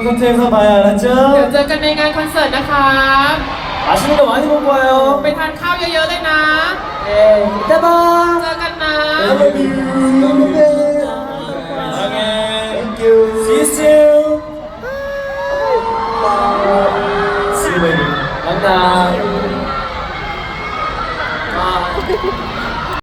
콘서트에서 봐요, เดี๋ยว 알았죠? เจอกันในงานคอนเสิร์ตนะครับ 맛있는 거 많이 먹고 ไป 와요. ทานข้าวเยอะๆเลยนะ 네, 이따 봐. เจอกันนะ I love you. 사랑해. Thank you. See you soon. See you later. 만나.